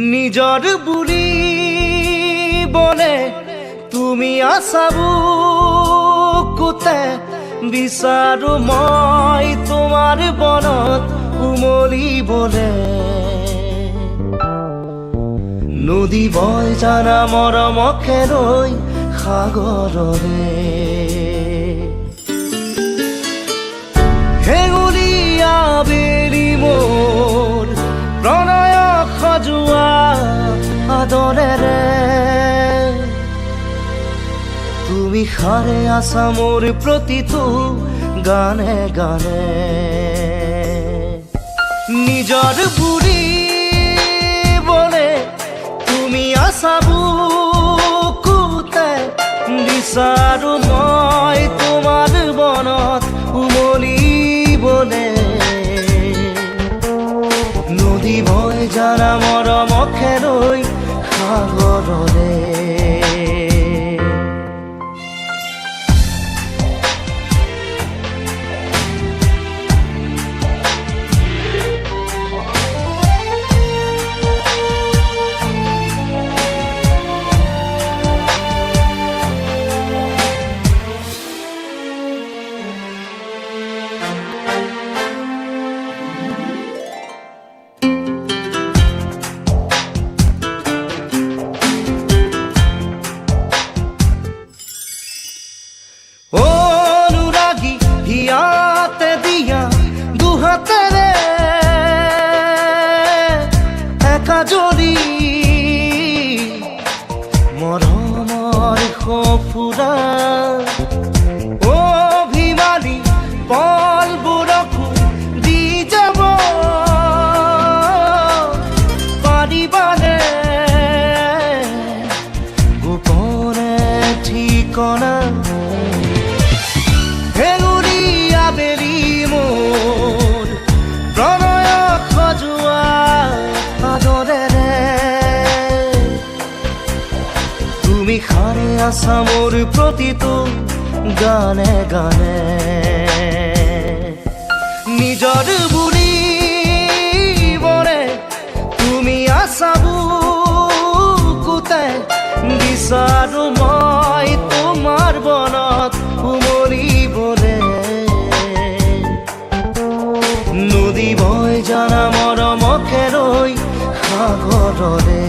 নিজৰ বুলি বলে তুমি আছা বুকুতে বিচাৰো মই তোমাৰ বনত উমলিবলে নদী বয় জানা মৰমকে লৈ সাগৰৰে হেঙুলীয়া বেলি মোৰ প্ৰণয় সজোৱা আদৰেৰে তুমি সাৰে আছা মোৰ প্ৰতিটো গানে গানে নিজৰ বুলি বলে তুমি আছা বুকুতে বিচাৰো মই তোমাৰ বনত উমলিবলে নদী বয় জানা মৰমকে লৈ সাগৰৰে অনুৰাগী হিয়াতে দিয়া দুহাতেৰে একা জড়ি মৰমৰ সফুৰা অভিমানী পলবোৰকো দি যাব পাৰিবানে গোপনে ঠিকনা হেঙুলীয়া বেলি মোৰ প্ৰণয় সজোৱা আদৰেৰে তুমি সাৰে আছা মোৰ প্ৰতিটো গানে গানে নিজৰ বুলি বলে তুমি আছা বুকুতে বিচাৰো মই তোমাৰ বনত উমলিবলে নদী বয় জানা মৰমকে লৈ সাগৰৰে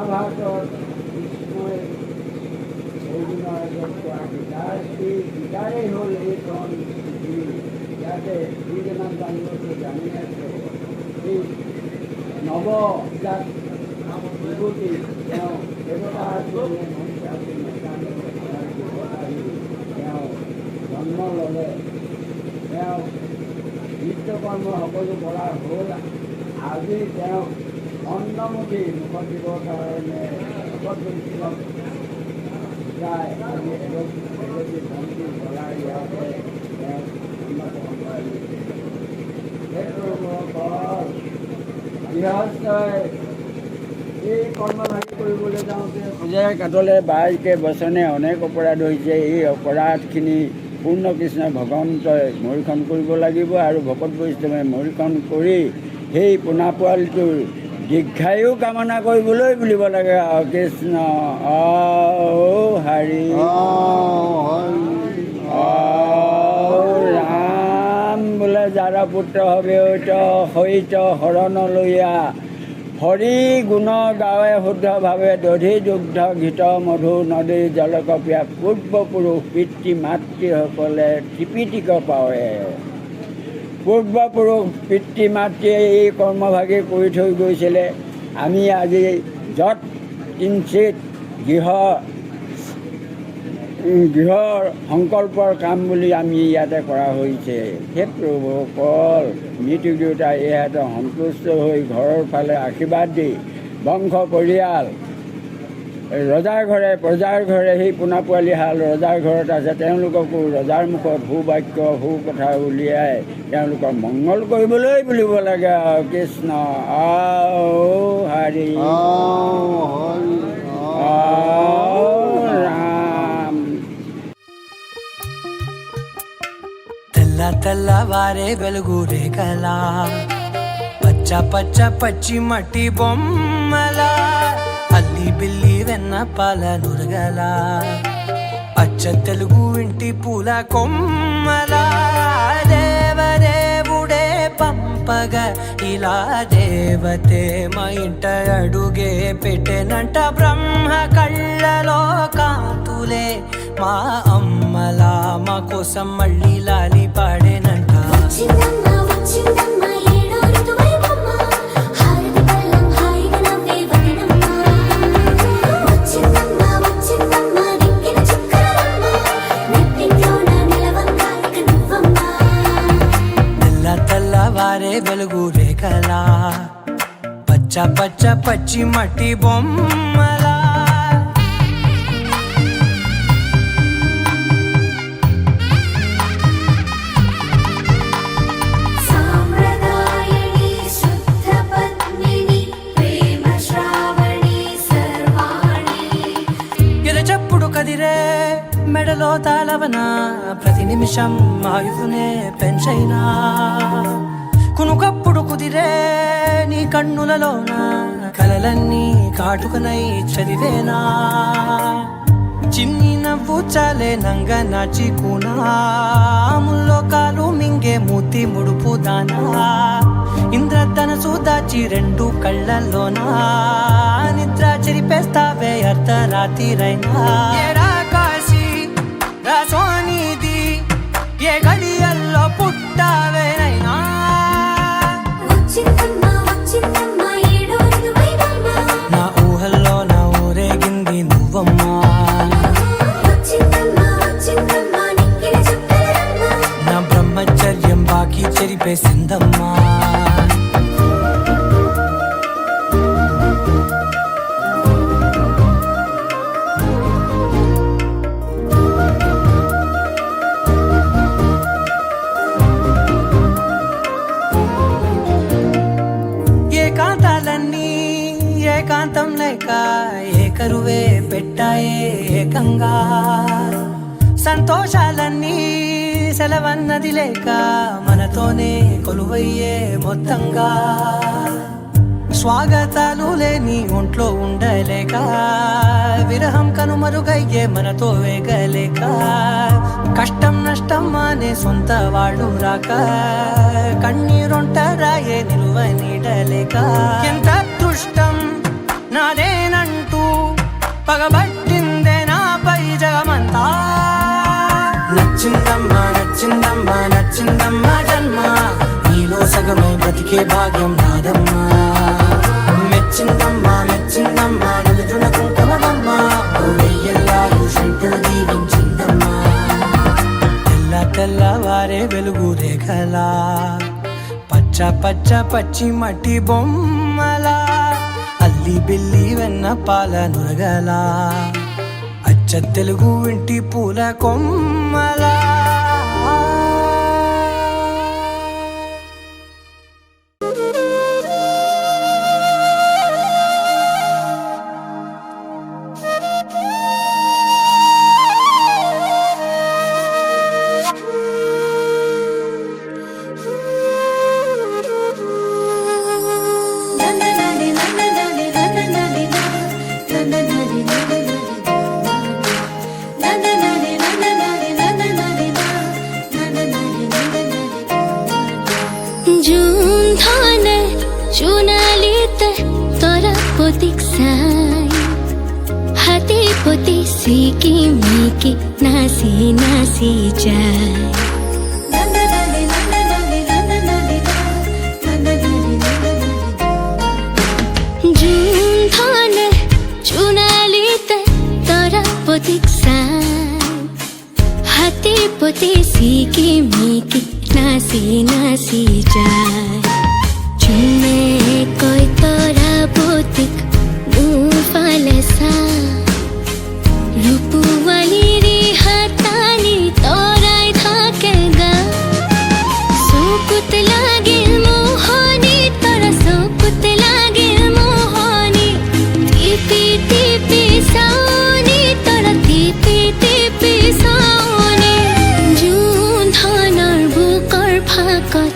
মহাভাৰতৰ কৃষ্ণই অৰ্জুনৰ আগত কোৱা গীতাৰ সেই গীতাৰেই হ'ল এইখন ইয়াতে যিজনাক জানিবলৈ জানি আছে এই নৱজাত বিভূতি তেওঁ দেৱতা আছিলে তেওঁ জন্ম ল'লে তেওঁ নিত্যকৰ্ম সকলো কৰা হ'ল আজি তেওঁ অন্নমুঠি মুখত দিবৰ কাৰণে ভকত বৈষ্ণৱ যায় আজি এগৰাকী ভণ্টি ভৰাই ইয়াতে তেওঁ অন্নগ্ৰহণ কৰাইছে গৃহস্থই এই কৰ্মভাগী কৰিবলৈ যাওঁতে খোজে কাটলে বাইকে বচনে অনেক অপৰাধ হৈছে এই অপৰাধখিনি পূৰ্ণ কৃষ্ণই ভগৱন্তই মৰীক্ষণ কৰিব লাগিব আৰু ভকত বৈষ্ণৱে মৰীক্ষণ কৰি সেই পোনা পোৱালিটোৰ দীৰ্ঘায়ু কামনা কৰিবলৈ বুলিব লাগে কৃষ্ণ হৰি ৰাম বোলে যাৰ পুত্ৰ হবে সহিত শৰণ লৈয়া হৰি গুণ গাৱে শুদ্ধভাৱে দধি দুগ্ধ ঘৃত মধু নদী জলকপিয়া পূৰ্বপুৰুষ পিতৃ মাতৃসকলে ত্ৰিপিটিক পাৱে পূৰ্বপুৰুষ পিতৃ মাতৃয়ে এই কৰ্মভাগী কৰি থৈ গৈছিলে আমি আজি য'ত কিঞ্চিত গৃহৰ সংকল্পৰ কাম বুলি আমি ইয়াতে কৰা হৈছে হে প্ৰভুসকল মৃত্যু দেউতা ইহঁতে সন্তুষ্ট হৈ ঘৰৰ ফালে আশীৰ্বাদ দি বংশ পৰিয়াল ৰজাৰ ঘৰে প্ৰজাৰ ঘৰে সেই পোনা পোৱালি হাল ৰজাৰ ঘৰত আছে, তেওঁলোককো ৰজাৰ মুখত সুবাক্য সু কথা উলিয়াই তেওঁলোকক মংগল কৰিবলৈ বুলিব লাগে। আৰু কৃষ্ণ হৰি రామ్. తెల్ల తెల్లవారే వెలుగు రేఖలా పచ్చ పచ్చ పచ్చి మట్టి బొమ్మలా అల్లి బిల్లి వెన్న పాల నురగలా అచ్చ తెలుగు ఇంటి పూల కొమ్మలా దేవదేవుడే పంపగా ఇలా దేవతే మా ఇంట అడుగే పెట్టెనంట. బ్రహ్మ కళ్ళలో కాంతులే మా అమ్మలా మా కోసం మళ్ళీ లాలి పాడేనంట. తెల్లవారే వెలుగు రేఖలా పచ్చ పచ్చ పచ్చి మట్టి బొమ్మలా. ఎరచప్పుడు కదిరే మెడలో తాళవన ప్రతి నిమిషం ఆయుధునే పెంచైనా కునుకప్పుడు కుదిరే నీ కన్నులలోన కలలన్నీ కాటుకనై చదివేనా. చిన్ని నవ్వు చాలే నంగ నాచి కూనాముల్లో కాలు మింగే మూతి ముడుపు దానా. ఇంద్రధనసు దాచి రెండు కళ్ళల్లోనా నిద్ర చెరిపేస్తావే అర్ధరాత్రిరైనా. ఏరా కాశీ రాసోనిది ఏ గడియల్లో పుట్టావేనైనా. నా ఊహల్లో నా ఊరేగింది నువ్వమ్మా. నా బ్రహ్మచర్యం బాకీ చెరిపేసిందమ్మా. ఏకాంతాలన్నీ ఏకాంతం లేక ఏకరువే పెట్టాయే ఏకంగా. సంతోషాలన్నీ సెలవన్నది లేక మనతోనే కొలువయ్యే మొత్తంగా. స్వాగతాలు లేని ఒంట్లో ఉండలేక విరహం కనుమరుగయ్యే మనతో వేగలేక. కష్టం నష్టం అనే సొంత వాళ్ళు రాక కన్నీరొంటరాయే నిలువ నీడలేక. ఎంత అదృష్టం నాదేనంటూ పగబట్టిందే నాపై జగమంతా. నచ్చిందమ్మా నచ్చిందమ్మా నచ్చిందమ్మా జన్మ నీలో సగమై బ్రతికే భాగ్యం నాదమ్మా. మెచ్చిందమ్మా మెచ్చిందమ్మా నిలుచున కుంకుమమ్మా వెయ్యల్లాలు శంకులు దీవించిందమ్మా. తెల్ల తెల్లవారే వెలుగు రేఖలా పచ్చ పచ్చ పచ్చి మట్టి బొమ్మలా అల్లి బిల్లి వెన్న పాల నురగలా అచ్చ తెలుగు ఇంటి పూల కొమ్మలా. হাতে পতি সিকি মিকি নাসি নাসি যায়। জুন ধনে চুনালিতে তোরা পতিক সাই হাতে পতি সিকি মিকি নাচি নাচি যায় জোনে কয় তৰাৱতীক মোৰ ফালে চা ৰূপৱালীৰ হাতানি তৰাই থাকে গা চকুত লাগিল মোহনি তৰা চকুত লাগিল মোহনি টিপি টিপি চাওনি তৰা টিপি টিপি চাওনি জোন ধনৰ বুকৰ ফাকত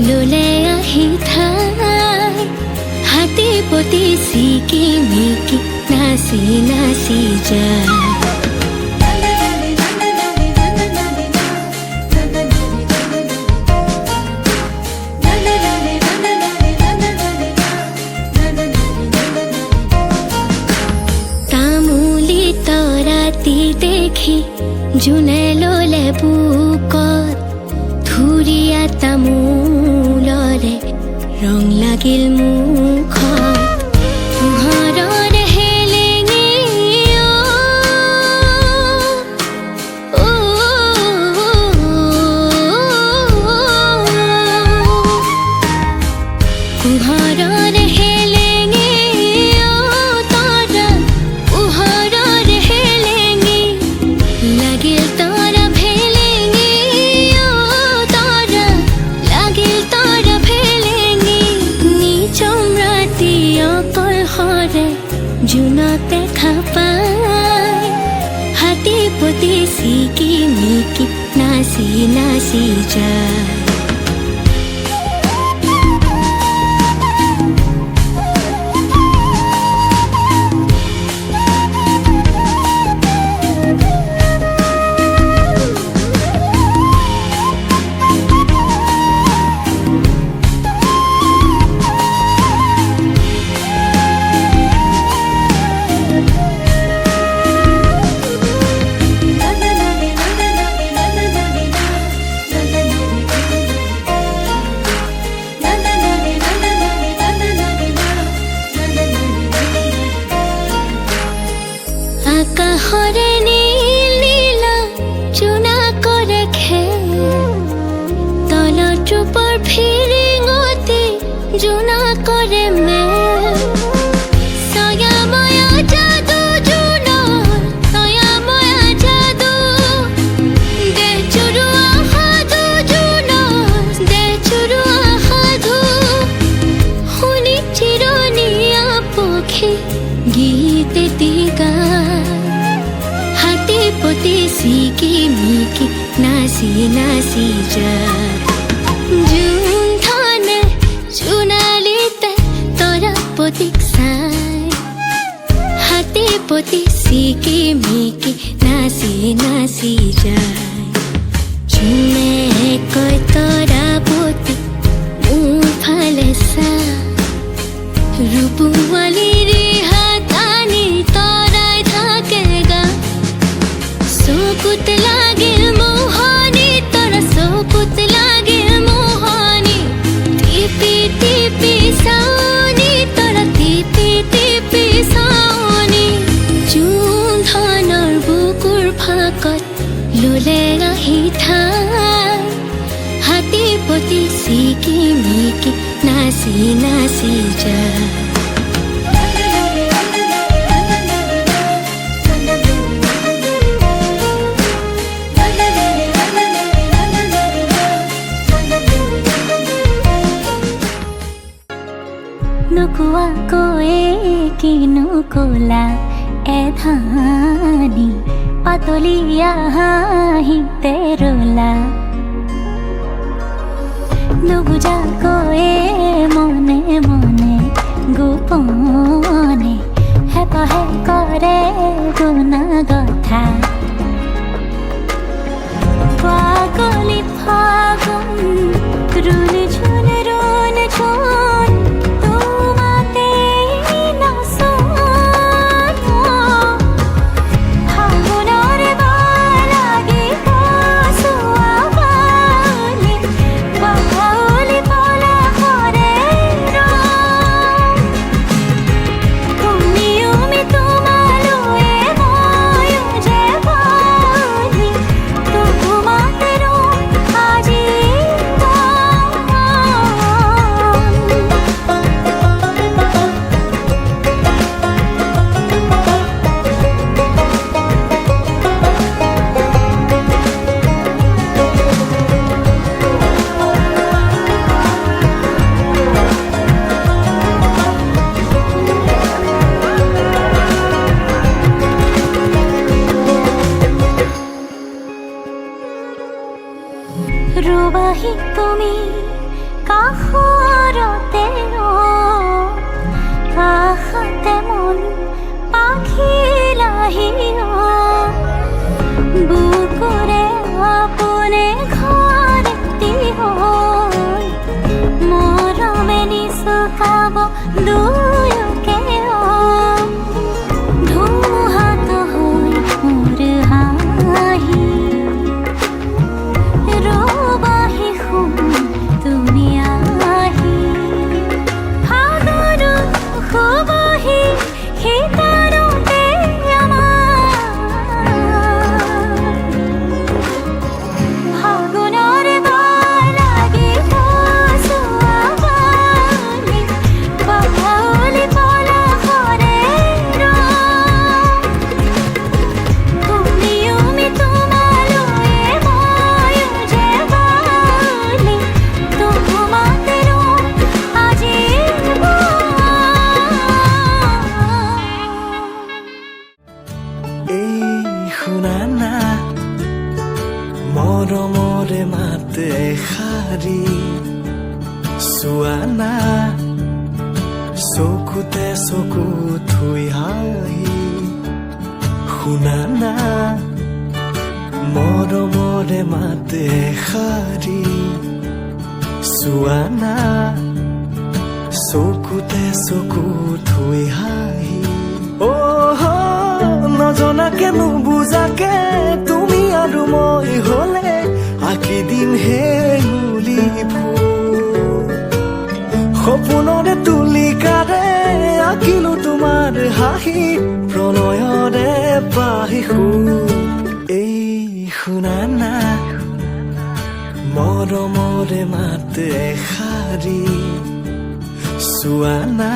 ললে আহি ঠাই হাতী পতি চিকি মিকি নাচি নাচি যায় তামুলি তৰাতি দেখি জোনে ললে বুকত ধুৰীয়া তামোলৰে ৰং লাগিল মুখত পোহৰৰ হেলেঙে পোহৰৰ হেলেঙে তৰা পোহৰৰ হেলেঙে লাগিল তৰা ভেলেঙে তৰা লাগিল তৰা ভেলেঙে নিচম ৰাতি অকল হৰে জোনক দেখা পায় হাতী পতি চিকি মিকি নাচি নাচি যায় আকাশৰে নীল নীলা চুনা কৰে খেল তলত ৰূপৰ ফিৰিঙতি জোনা কৰে মেল ছয়াময়া যাদু জোনৰ ছয়াময়া যাদু দেহ চুৰুৱা সাধু জোনৰ দেহ চুৰুৱা সাধু শুনি চিৰণীয়া পক্ষী গীত এটি গায় হাতী পতি চিকি মিকি নাচি নাচি যায় জোন ধনে জোনালীতে তৰাৱতীক চাই হাতী পতি চিকি মিকি নাচি নাচি যায় জোনে কয় তৰাৱতীক মোৰ ফালে চা ৰূপৱালীৰ হাতানি তৰাই থাকে গা চকুত লাগিল মোহনি তৰা চকুত লাগিল মোহনি টিপি টিপি চাওনি তৰা টিপি টিপি চাওনি জোন ধনৰ বুকুৰ ফাকত ললে আহি ঠাই হাতী পতি চিকি মিকি নাচি নাচি যায় নোকোৱাকৈ কিনো কলা এধানি পাতলীয়া হাঁহিতে ৰলা নুবুজাকৈ মনে মনে গোপনে হেপাহে কৰে গুণা কথা পাগলি ফাগুন ৰুণ ঝুন তোমাতে নাচন ফাগুনৰ বালাগি কচুৱা বালি বাউলি পলা কৰে ৰং কুমিউমি তোমালো শুনা না মৰমৰে মাত এষাৰি চোৱা না চকুতে চকু থৈ হাঁহি শুনা না মৰমৰে মাত এষাৰি চোৱা না চকুতে চকু থৈ হাঁহি নজনাকে নুবুজাকে তুমি আৰু মই হলে আঁকি দিম হেঙুলি ফুল সপোনৰে তুলিকাৰে আঁকিলো তোমাৰ হাঁহি প্ৰণয়ৰে পাহি সুৰ এই শুনা না মৰমৰে মাত এষাৰি চোৱা না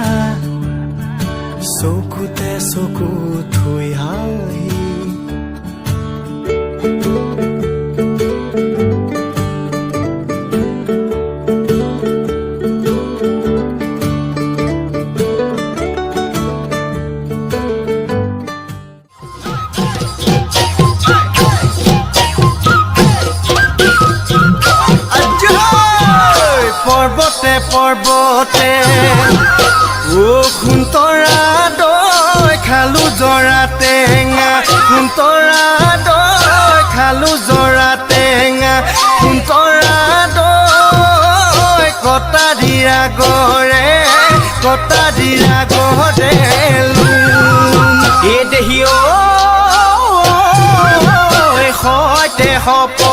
চকুতে চকু থৈ হাঁহি পৰ্বতে পৰ্বতে খুন্তৰা দৈ খালো জৰা টেঙা খুন্তৰা দৈ খালো জৰা টেঙা খুন্তৰা দৈ কটাৰীয়া গৰে এই দেহি সৈতে সপ